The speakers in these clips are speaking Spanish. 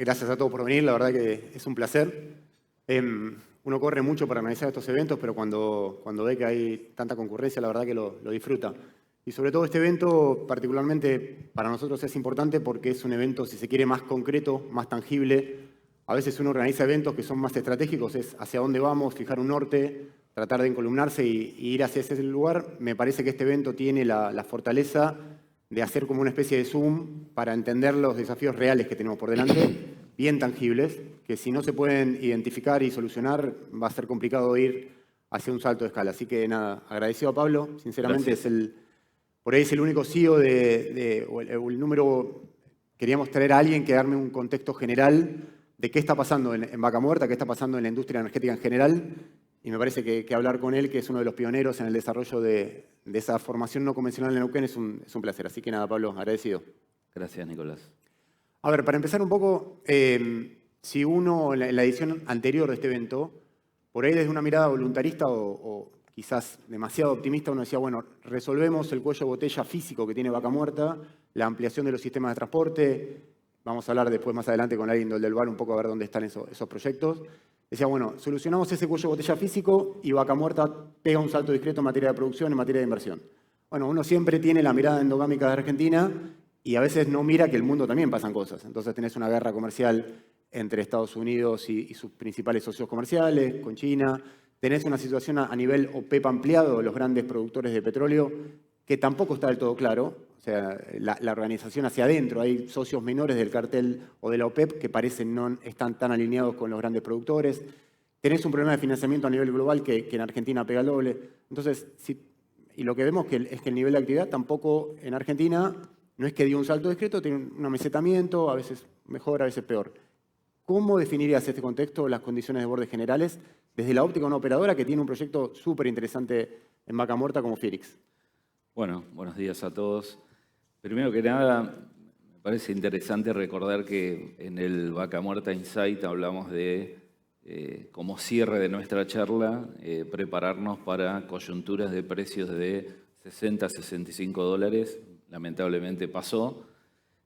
Gracias a todos por venir, la verdad que es un placer. Uno corre mucho para organizar estos eventos, pero cuando ve que hay tanta concurrencia, la verdad que lo disfruta. Y sobre todo este evento, particularmente para nosotros es importante porque es un evento, si se quiere, más concreto, más tangible. A veces uno organiza eventos que son más estratégicos, es hacia dónde vamos, fijar un norte, tratar de encolumnarse y ir hacia ese lugar. Me parece que este evento tiene la fortaleza de hacer como una especie de zoom para entender los desafíos reales que tenemos por delante, bien tangibles, que si no se pueden identificar y solucionar, va a ser complicado ir hacia un salto de escala. Así que nada, agradecido a Pablo, sinceramente por ahí es el único CEO o el número, queríamos traer a alguien que darme un contexto general de qué está pasando en Vaca Muerta, qué está pasando en la industria energética en general, y me parece que hablar con él, que es uno de los pioneros en el desarrollo de esa formación no convencional en Neuquén, es un placer. Así que nada, Pablo, agradecido. Gracias, Nicolás. A ver, para empezar un poco, si uno en la edición anterior de este evento, por ahí desde una mirada voluntarista o quizás demasiado optimista, uno decía, bueno, resolvemos el cuello de botella físico que tiene Vaca Muerta, la ampliación de los sistemas de transporte, vamos a hablar después más adelante con alguien del Val un poco a ver dónde están esos proyectos. Decía, bueno, solucionamos ese cuello de botella físico y Vaca Muerta pega un salto discreto en materia de producción, en materia de inversión. Bueno, uno siempre tiene la mirada endogámica de Argentina y a veces no mira que el mundo también pasan cosas. Entonces tenés una guerra comercial entre Estados Unidos y sus principales socios comerciales, con China. Tenés una situación a nivel OPEP ampliado, los grandes productores de petróleo, que tampoco está del todo claro. O sea, la organización hacia adentro, hay socios menores del cartel o de la OPEP que parecen no están tan alineados con los grandes productores. Tenés un problema de financiamiento a nivel global que en Argentina pega el doble. Entonces, y lo que vemos es que el nivel de actividad tampoco en Argentina no es que dio un salto discreto, tiene un amesetamiento, a veces mejor, a veces peor. ¿Cómo definirías este contexto, las condiciones de borde generales, desde la óptica de una operadora que tiene un proyecto súper interesante en Vaca Muerta como Félix? Bueno, buenos días a todos. Primero que nada, me parece interesante recordar que en el Vaca Muerta Insight hablamos de, como cierre de nuestra charla, prepararnos para coyunturas de precios de 60 a 65 dólares. Lamentablemente pasó.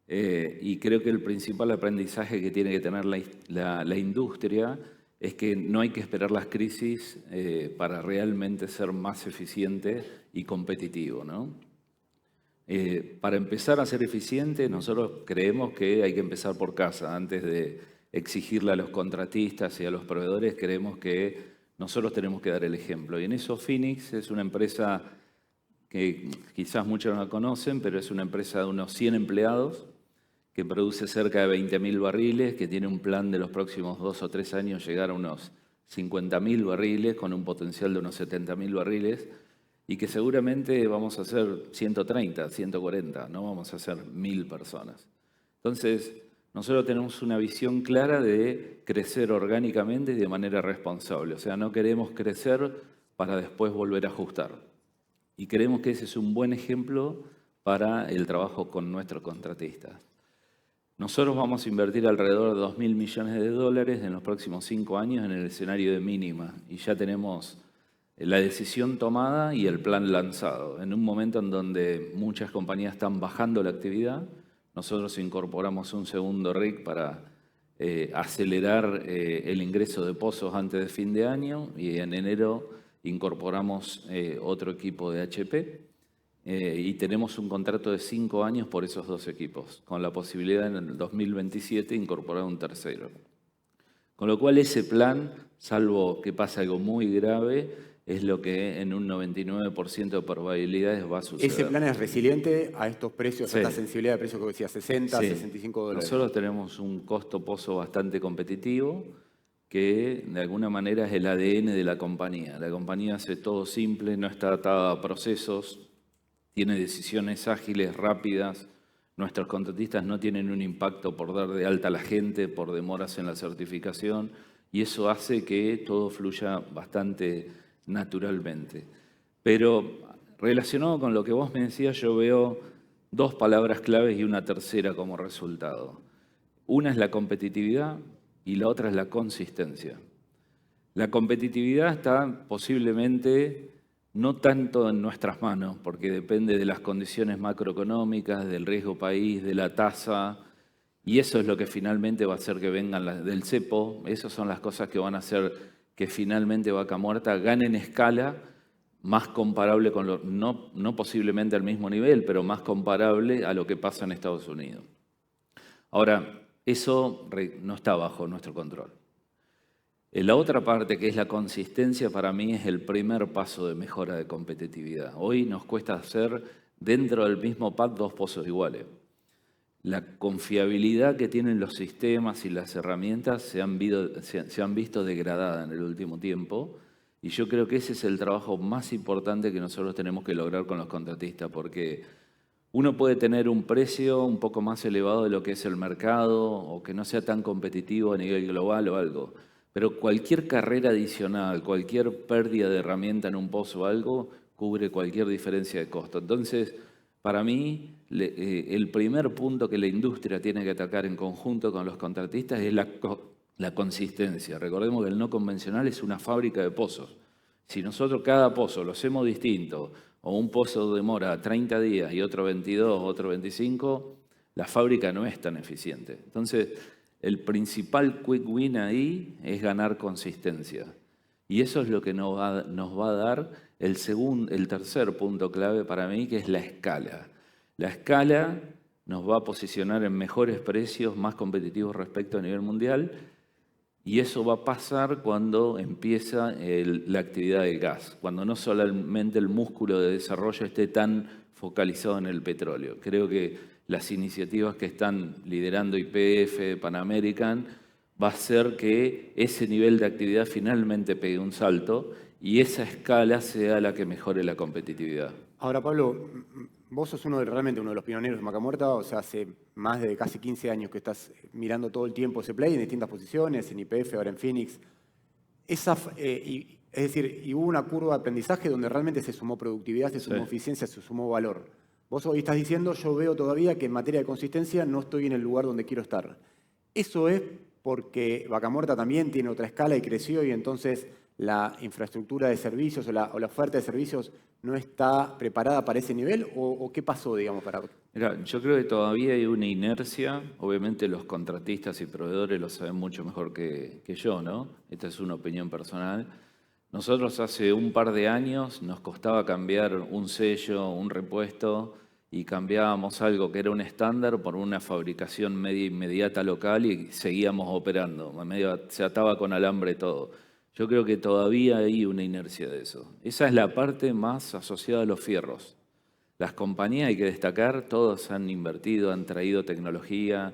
Y creo que el principal aprendizaje que tiene que tener la industria es que no hay que esperar las crisis para realmente ser más eficiente y competitivo, ¿no? Para empezar a ser eficiente, nosotros creemos que hay que empezar por casa. Antes de exigirle a los contratistas y a los proveedores, creemos que nosotros tenemos que dar el ejemplo. Y en eso Phoenix es una empresa que quizás muchos no la conocen, pero es una empresa de unos 100 empleados que produce cerca de 20.000 barriles, que tiene un plan de los próximos 2 o 3 años llegar a unos 50.000 barriles, con un potencial de unos 70.000 barriles, y que seguramente vamos a hacer 130, 140, no vamos a hacer 1.000 personas. Entonces, nosotros tenemos una visión clara de crecer orgánicamente y de manera responsable. O sea, no queremos crecer para después volver a ajustar. Y creemos que ese es un buen ejemplo para el trabajo con nuestros contratistas. Nosotros vamos a invertir alrededor de 2.000 millones de dólares en los próximos 5 años en el escenario de mínima. Y ya tenemos la decisión tomada y el plan lanzado. En un momento en donde muchas compañías están bajando la actividad, nosotros incorporamos un segundo rig para acelerar el ingreso de pozos antes de fin de año, y en enero incorporamos otro equipo de HP y tenemos un contrato de 5 años por esos 2 equipos, con la posibilidad en el 2027 incorporar un tercero. Con lo cual ese plan, salvo que pase algo muy grave, es lo que en un 99% de probabilidades va a suceder. ¿Ese plan es resiliente a estos precios, Sí. a esta sensibilidad de precios que decía, 60, Sí. 65 dólares? Nosotros tenemos un costo pozo bastante competitivo, que de alguna manera es el ADN de la compañía. La compañía hace todo simple, no está atada a procesos, tiene decisiones ágiles, rápidas. Nuestros contratistas no tienen un impacto por dar de alta a la gente, por demoras en la certificación, y eso hace que todo fluya bastante naturalmente. Pero relacionado con lo que vos me decías, yo veo 2 palabras claves y una tercera como resultado. Una es la competitividad y la otra es la consistencia. La competitividad está posiblemente no tanto en nuestras manos, porque depende de las condiciones macroeconómicas, del riesgo país, de la tasa, Y eso es lo que finalmente va a hacer que vengan del cepo. Esas son las cosas que van a hacer que finalmente Vaca Muerta gane en escala, más comparable con no posiblemente al mismo nivel, pero más comparable a lo que pasa en Estados Unidos. Ahora, eso no está bajo nuestro control. La otra parte, que es la consistencia, para mí es el primer paso de mejora de competitividad. Hoy nos cuesta hacer dentro del mismo pad 2 pozos iguales. La confiabilidad que tienen los sistemas y las herramientas se han visto degradada en el último tiempo, y yo creo que ese es el trabajo más importante que nosotros tenemos que lograr con los contratistas, porque uno puede tener un precio un poco más elevado de lo que es el mercado o que no sea tan competitivo a nivel global o algo, pero cualquier carrera adicional, cualquier pérdida de herramienta en un pozo o algo, cubre cualquier diferencia de costo. Entonces, para mí, el primer punto que la industria tiene que atacar en conjunto con los contratistas es la consistencia. Recordemos que el no convencional es una fábrica de pozos. Si nosotros cada pozo lo hacemos distinto, o un pozo demora 30 días y otro 22, otro 25, la fábrica no es tan eficiente. Entonces, el principal quick win ahí es ganar consistencia. Y eso es lo que nos va a dar el tercer punto clave para mí, que es la escala. La escala nos va a posicionar en mejores precios, más competitivos respecto a nivel mundial, y eso va a pasar cuando empieza la actividad de gas, cuando no solamente el músculo de desarrollo esté tan focalizado en el petróleo. Creo que las iniciativas que están liderando YPF, Pan American, va a hacer que ese nivel de actividad finalmente pegue un salto y esa escala sea la que mejore la competitividad. Ahora, Pablo, vos sos realmente uno de los pioneros de Vaca Muerta, o sea, hace más de casi 15 años que estás mirando todo el tiempo ese play en distintas posiciones, en YPF, ahora en Phoenix. Es decir, y hubo una curva de aprendizaje donde realmente se sumó productividad, se sumó eficiencia, se sumó valor. Vos hoy estás diciendo, yo veo todavía que en materia de consistencia no estoy en el lugar donde quiero estar. Eso es porque Vaca Muerta también tiene otra escala y creció, y entonces la infraestructura de servicios o la oferta de servicios no está preparada para ese nivel, o qué pasó, digamos, para... Mira, yo creo que todavía hay una inercia. Obviamente los contratistas y proveedores lo saben mucho mejor que yo, ¿no? Esta es una opinión personal. Nosotros hace un par de años nos costaba cambiar un sello, un repuesto, y cambiábamos algo que era un estándar por una fabricación media inmediata local y seguíamos operando. Se ataba con alambre todo. Yo creo que todavía hay una inercia de eso. Esa es la parte más asociada a los fierros. Las compañías, hay que destacar, todos han invertido, han traído tecnología.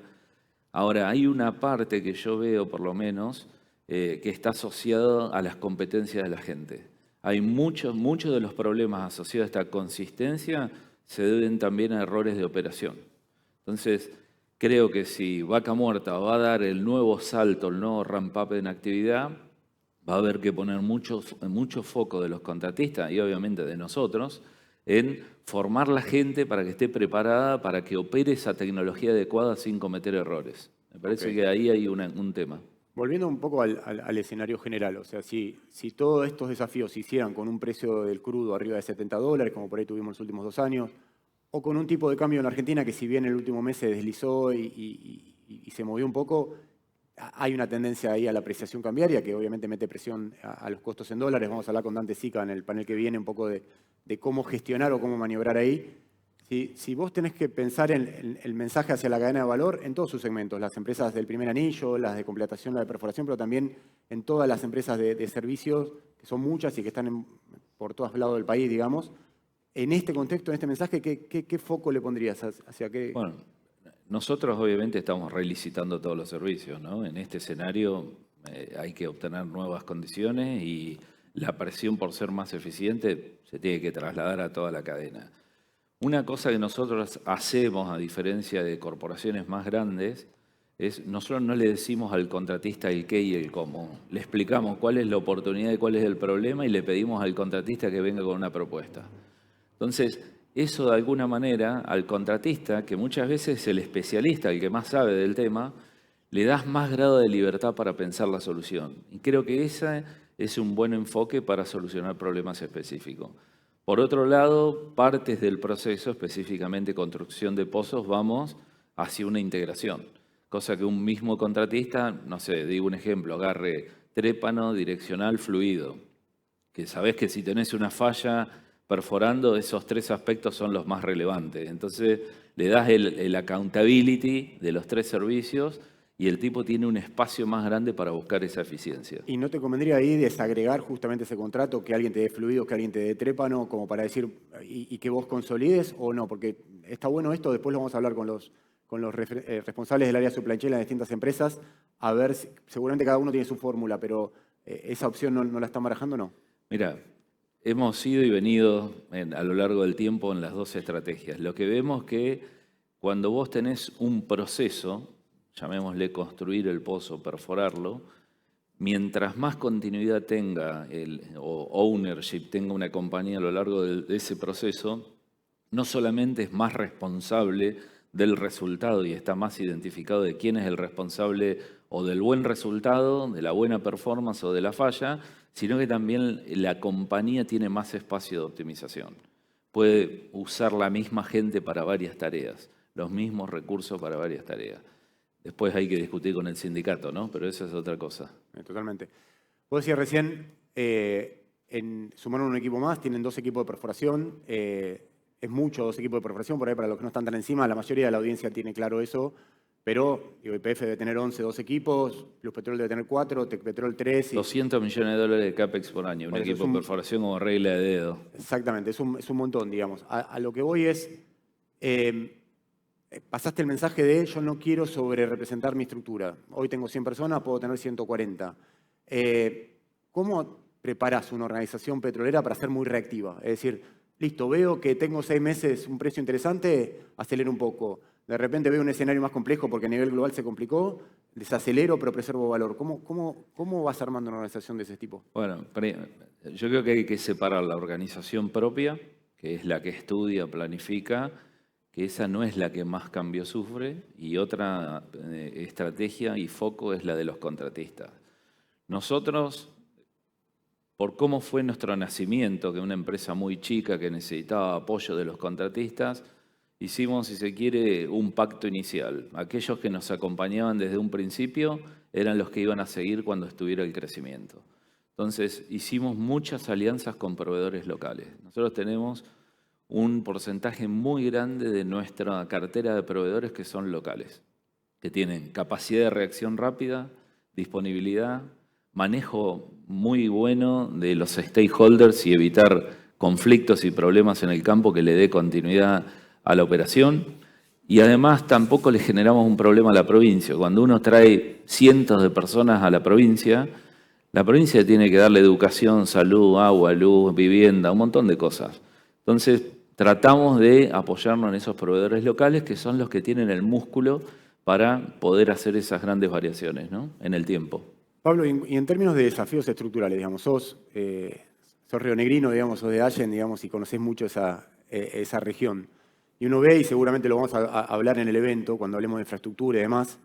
Ahora, hay una parte que yo veo, por lo menos, que está asociada a las competencias de la gente. Hay muchos de los problemas asociados a esta consistencia se deben también a errores de operación. Entonces, creo que si Vaca Muerta va a dar el nuevo salto, el nuevo ramp-up en actividad, va a haber que poner mucho foco de los contratistas y obviamente de nosotros en formar la gente para que esté preparada para que opere esa tecnología adecuada sin cometer errores. Me parece que ahí hay un tema. Volviendo un poco al escenario general, o sea, si todos estos desafíos se hicieran con un precio del crudo arriba de $70, como por ahí tuvimos los últimos 2 años, o con un tipo de cambio en Argentina que si bien el último mes se deslizó y se movió un poco, hay una tendencia ahí a la apreciación cambiaria que obviamente mete presión a los costos en dólares. Vamos a hablar con Dante Sica en el panel que viene un poco de cómo gestionar o cómo maniobrar ahí. Si vos tenés que pensar en el mensaje hacia la cadena de valor en todos sus segmentos, las empresas del primer anillo, las de completación, la de perforación, pero también en todas las empresas de servicios, que son muchas y que están por todos lados del país, digamos, en este contexto, en este mensaje, ¿qué foco le pondrías? ¿Hacia qué? Bueno, nosotros obviamente estamos relicitando todos los servicios, ¿no? En este escenario hay que obtener nuevas condiciones y la presión por ser más eficiente se tiene que trasladar a toda la cadena. Una cosa que nosotros hacemos, a diferencia de corporaciones más grandes, es nosotros no le decimos al contratista el qué y el cómo. Le explicamos cuál es la oportunidad y cuál es el problema y le pedimos al contratista que venga con una propuesta. Entonces, eso de alguna manera al contratista, que muchas veces es el especialista, el que más sabe del tema, le das más grado de libertad para pensar la solución. Y creo que ese es un buen enfoque para solucionar problemas específicos. Por otro lado, partes del proceso, específicamente construcción de pozos, vamos hacia una integración. cosa que un mismo contratista, no sé, digo un ejemplo, agarre trépano, direccional, fluido, que sabés que si tenés una falla perforando, esos 3 aspectos son los más relevantes. Entonces le das el accountability de los 3 servicios y el tipo tiene un espacio más grande para buscar esa eficiencia. ¿Y no te convendría ahí desagregar justamente ese contrato, que alguien te dé fluidos, que alguien te dé trépano, como para decir, y que vos consolides o no? Porque está bueno esto, después lo vamos a hablar con los responsables del área supply chain de las distintas empresas, a ver, seguramente cada uno tiene su fórmula, pero esa opción no la están barajando, ¿no? Mira, hemos ido y venido a lo largo del tiempo en las 2 estrategias. Lo que vemos que cuando vos tenés un proceso, llamémosle construir el pozo, perforarlo, mientras más continuidad tenga o ownership tenga una compañía a lo largo de ese proceso, no solamente es más responsable del resultado y está más identificado de quién es el responsable o del buen resultado, de la buena performance o de la falla, sino que también la compañía tiene más espacio de optimización. Puede usar la misma gente para varias tareas, los mismos recursos para varias tareas. Después hay que discutir con el sindicato, ¿no? Pero eso es otra cosa. Totalmente. Vos decías recién, sumaron un equipo más, tienen 2 equipos de perforación. Es mucho 2 equipos de perforación, por ahí para los que no están tan encima, la mayoría de la audiencia tiene claro eso. Pero YPF debe tener 2 equipos, Plus Petrol debe tener 4, Tecpetrol 3. 200 millones de dólares de CAPEX por año, un equipo de perforación como regla de dedo. Exactamente, es un montón, digamos. A lo que voy es, pasaste el mensaje de yo no quiero sobre representar mi estructura. Hoy tengo 100 personas, puedo tener 140. ¿Cómo preparás una organización petrolera para ser muy reactiva? Es decir, listo, veo que tengo 6 meses un precio interesante, acelero un poco. De repente veo un escenario más complejo porque a nivel global se complicó, desacelero pero preservo valor. ¿Cómo vas armando una organización de ese tipo? Bueno, yo creo que hay que separar la organización propia, que es la que estudia, planifica, que esa no es la que más cambio sufre, y otra estrategia y foco es la de los contratistas. Nosotros, por cómo fue nuestro nacimiento, que una empresa muy chica que necesitaba apoyo de los contratistas, hicimos, si se quiere, un pacto inicial. Aquellos que nos acompañaban desde un principio eran los que iban a seguir cuando estuviera el crecimiento. Entonces, hicimos muchas alianzas con proveedores locales. Nosotros tenemos un porcentaje muy grande de nuestra cartera de proveedores que son locales, que tienen capacidad de reacción rápida, disponibilidad, manejo muy bueno de los stakeholders y evitar conflictos y problemas en el campo que le dé continuidad a la operación. Y además tampoco le generamos un problema a la provincia. Cuando uno trae cientos de personas a la provincia tiene que darle educación, salud, agua, luz, vivienda, un montón de cosas. Entonces, tratamos de apoyarnos en esos proveedores locales que son los que tienen el músculo para poder hacer esas grandes variaciones, ¿no?, en el tiempo. Pablo, y en términos de desafíos estructurales, digamos, sos rionegrino, digamos, sos de Allen, digamos, y conocés mucho esa región. Y uno ve, y seguramente lo vamos a hablar en el evento, cuando hablemos de infraestructura y demás.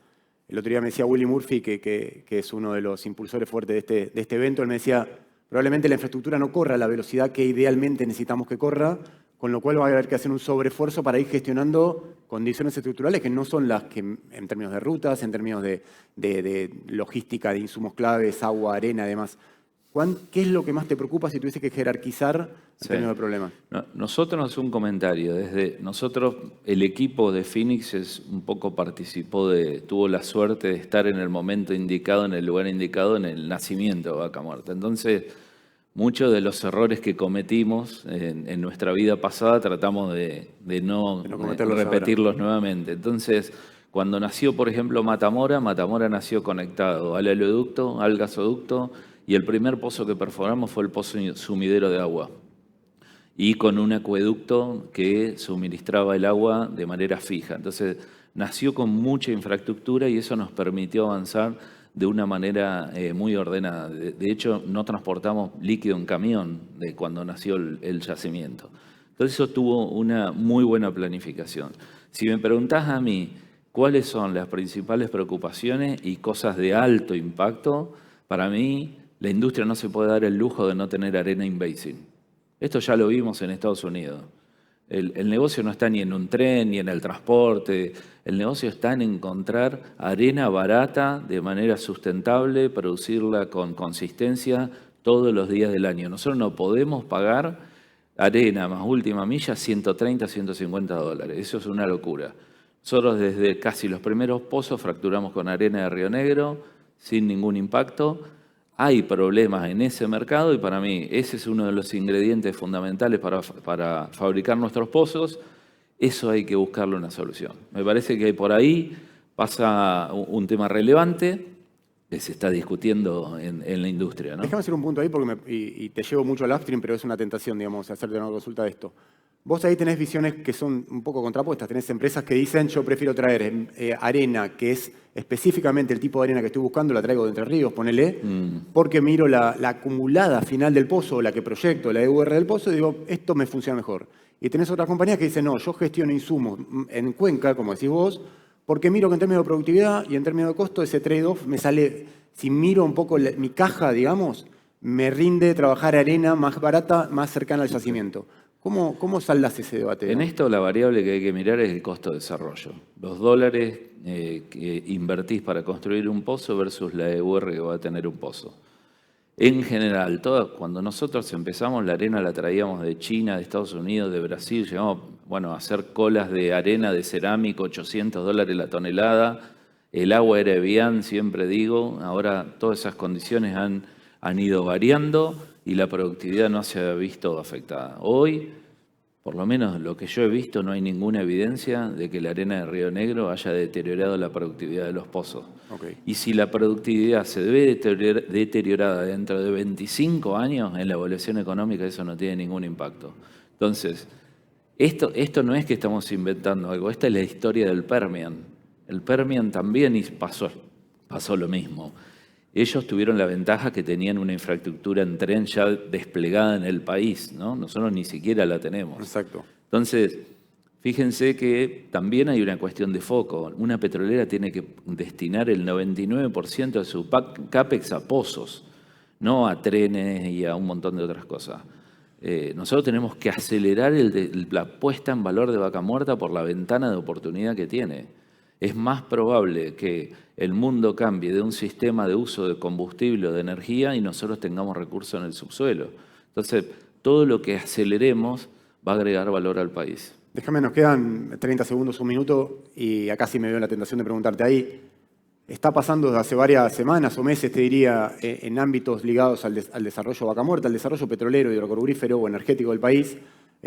El otro día me decía Willy Murphy, que es uno de los impulsores fuertes de este evento, él me decía, probablemente la infraestructura no corra a la velocidad que idealmente necesitamos que corra, con lo cual va a haber que hacer un sobreesfuerzo para ir gestionando condiciones estructurales que no son las que, en términos de rutas, en términos de logística, de insumos claves, agua, arena, además. ¿Qué es lo que más te preocupa si tuviese que jerarquizar en términos de problemas? Nosotros, un comentario, nosotros, el equipo de Phoenix un poco tuvo la suerte de estar en el momento indicado, en el lugar indicado, en el nacimiento de Vaca Muerta. Entonces, muchos de los errores que cometimos en nuestra vida pasada tratamos de no repetirlos nuevamente. Entonces, cuando nació, por ejemplo, Mata Mora nació conectado al oleoducto, al gasoducto, y el primer pozo que perforamos fue el pozo sumidero de agua. Y con un acueducto que suministraba el agua de manera fija. Entonces, nació con mucha infraestructura y eso nos permitió avanzar de una manera muy ordenada. De hecho, no transportamos líquido en camión de cuando nació el yacimiento. Entonces, eso tuvo una muy buena planificación. Si me preguntás a mí cuáles son las principales preocupaciones y cosas de alto impacto, para mí la industria no se puede dar el lujo de no tener arena in basin. Esto ya lo vimos en Estados Unidos. El negocio no está ni en un tren, ni en el transporte. El negocio está en encontrar arena barata de manera sustentable, producirla con consistencia todos los días del año. Nosotros no podemos pagar arena más última milla $130, $150. Eso es una locura. Nosotros desde casi los primeros pozos fracturamos con arena de Río Negro sin ningún impacto. Hay problemas en ese mercado y para mí ese es uno de los ingredientes fundamentales para fabricar nuestros pozos. Eso hay que buscarle una solución. Me parece que por ahí pasa un tema relevante que se está discutiendo en la industria, ¿no? Déjame hacer un punto ahí porque y te llevo mucho al upstream, pero es una tentación, digamos, hacerte una consulta de esto. Vos ahí tenés visiones que son un poco contrapuestas. Tenés empresas que dicen, yo prefiero traer arena que es específicamente el tipo de arena que estoy buscando, la traigo de Entre Ríos, ponele, porque miro la acumulada final del pozo, la que proyecto, la EUR del pozo, y digo, esto me funciona mejor. Y tenés otras compañías que dicen, no, yo gestiono insumos en Cuenca, como decís vos, porque miro que en términos de productividad y en términos de costo, ese trade-off me sale, si miro un poco mi caja, digamos, me rinde trabajar arena más barata, más cercana al yacimiento. ¿Cómo saldás ese debate? En esto la variable que hay que mirar es el costo de desarrollo. Los dólares que invertís para construir un pozo versus la EUR que va a tener un pozo. En general, cuando nosotros empezamos, la arena la traíamos de China, de Estados Unidos, de Brasil. Llegamos a hacer colas de arena de cerámico, $800 la tonelada. El agua era Evian, siempre digo. Ahora todas esas condiciones han ido variando y la productividad no se ha visto afectada. Hoy, por lo menos lo que yo he visto, no hay ninguna evidencia de que la arena de Río Negro haya deteriorado la productividad de los pozos. Okay. Y si la productividad se ve deteriorada dentro de 25 años, en la evaluación económica eso no tiene ningún impacto. Entonces, esto no es que estamos inventando algo, esta es la historia del Permian. El Permian también pasó lo mismo. Ellos tuvieron la ventaja que tenían una infraestructura en tren ya desplegada en el país, ¿no? Nosotros ni siquiera la tenemos. Exacto. Entonces, fíjense que también hay una cuestión de foco. Una petrolera tiene que destinar el 99% de su CAPEX a pozos, no a trenes y a un montón de otras cosas. Nosotros tenemos que acelerar la puesta en valor de Vaca Muerta por la ventana de oportunidad que tiene. Es más probable que el mundo cambie de un sistema de uso de combustible o de energía y nosotros tengamos recursos en el subsuelo. Entonces, todo lo que aceleremos va a agregar valor al país. Déjame, nos quedan 30 segundos, un minuto, y acá sí me veo en la tentación de preguntarte ahí. Está pasando desde hace varias semanas o meses, te diría, en ámbitos ligados al desarrollo Vaca Muerta, al desarrollo petrolero, hidrocarburífero o energético del país.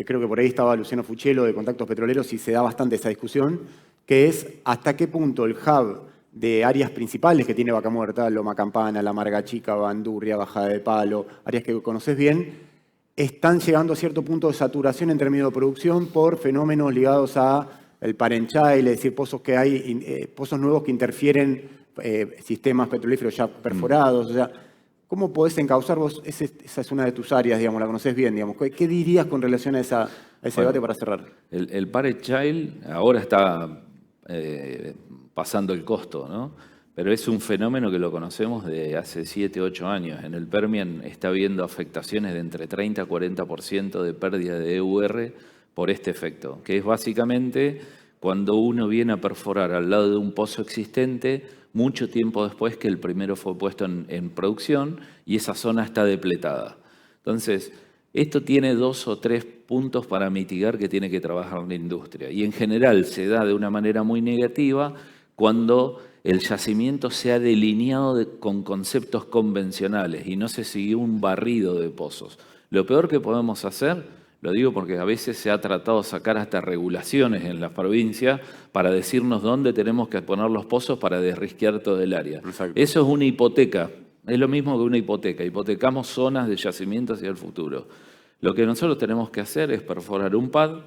Creo que por ahí estaba Luciano Fuchello de Contactos Petroleros y se da bastante esa discusión, que es hasta qué punto el hub de áreas principales que tiene Vaca Muerta, Loma Campana, La Marga Chica, Bandurria, Bajada de Palo, áreas que conoces bien, están llegando a cierto punto de saturación en términos de producción por fenómenos ligados a el parent-child, es decir, pozos que hay, pozos nuevos que interfieren sistemas petrolíferos ya perforados. O sea, ¿cómo podés encauzar vos? Esa es una de tus áreas, digamos, la conoces bien, digamos. ¿Qué dirías con relación a ese debate para cerrar? El parent-child ahora está pasando el costo, ¿no? Pero es un fenómeno que lo conocemos de hace 7, 8 años. En el Permian está habiendo afectaciones de entre 30 a 40% de pérdida de EUR por este efecto, que es básicamente cuando uno viene a perforar al lado de un pozo existente mucho tiempo después que el primero fue puesto en producción y esa zona está depletada. Entonces, esto tiene 2 o 3 puntos para mitigar que tiene que trabajar la industria. Y en general se da de una manera muy negativa cuando el yacimiento se ha delineado con conceptos convencionales y no se siguió un barrido de pozos. Lo peor que podemos hacer, lo digo porque a veces se ha tratado de sacar hasta regulaciones en las provincias para decirnos dónde tenemos que poner los pozos para desrisquear todo el área. Exacto. Eso es una hipoteca, es lo mismo que una hipoteca. Hipotecamos zonas de yacimiento hacia el futuro. Lo que nosotros tenemos que hacer es perforar un pad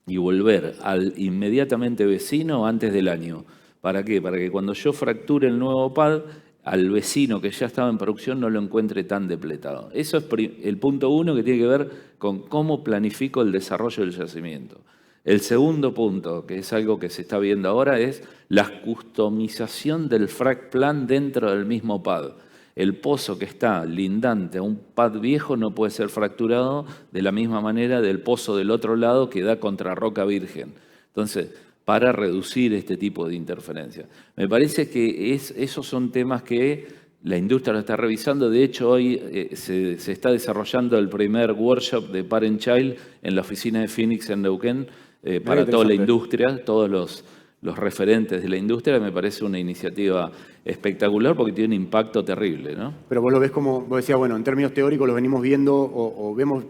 y volver al inmediatamente vecino antes del año. ¿Para qué? Para que cuando yo fracture el nuevo pad, al vecino que ya estaba en producción no lo encuentre tan depletado. Eso es el punto 1 que tiene que ver con cómo planifico el desarrollo del yacimiento. El segundo punto, que es algo que se está viendo ahora, es la customización del frac plan dentro del mismo pad. el pozo que está lindante a un pad viejo no puede ser fracturado de la misma manera del pozo del otro lado que da contra roca virgen. Entonces, para reducir este tipo de interferencia. Me parece que esos son temas que la industria lo está revisando. De hecho, hoy se está desarrollando el primer workshop de Parent Child en la oficina de Phoenix en Neuquén para toda la industria, todos los referentes de la industria. Me parece una iniciativa espectacular porque tiene un impacto terrible, ¿no? Pero vos lo ves como, vos decías, bueno, en términos teóricos lo venimos viendo o vemos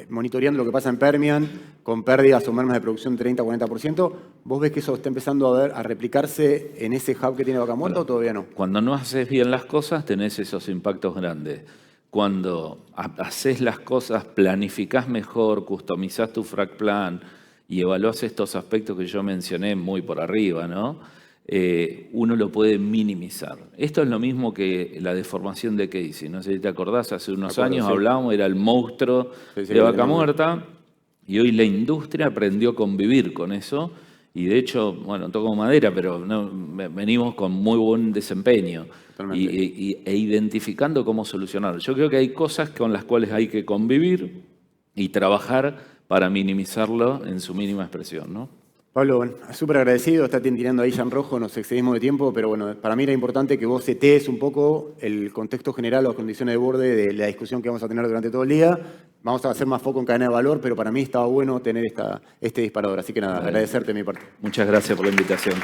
monitoreando lo que pasa en Permian con pérdidas o mermas de producción 30-40%. ¿Vos ves que eso está empezando a replicarse en ese hub que tiene Vaca Muerta o todavía no? Cuando no haces bien las cosas tenés esos impactos grandes. Cuando haces las cosas, planificás mejor, customizás tu frac plan y evaluás estos aspectos que yo mencioné muy por arriba, ¿no? Uno lo puede minimizar. Esto es lo mismo que la deformación de Casey. No sé si te acordás, hace unos años hablábamos, era el monstruo de Vaca Muerta, y hoy la industria aprendió a convivir con eso, y de hecho, bueno, toco madera, pero venimos con muy buen desempeño e identificando cómo solucionarlo. Yo creo que hay cosas con las cuales hay que convivir y trabajar para minimizarlo en su mínima expresión, ¿no? Pablo, bueno, súper agradecido, está tirando ahí ya en rojo, nos excedimos de tiempo, pero bueno, para mí era importante que vos setees un poco el contexto general, las condiciones de borde de la discusión que vamos a tener durante todo el día. Vamos a hacer más foco en cadena de valor, pero para mí estaba bueno tener este disparador, así que nada, agradecerte de mi parte. Muchas gracias por la invitación.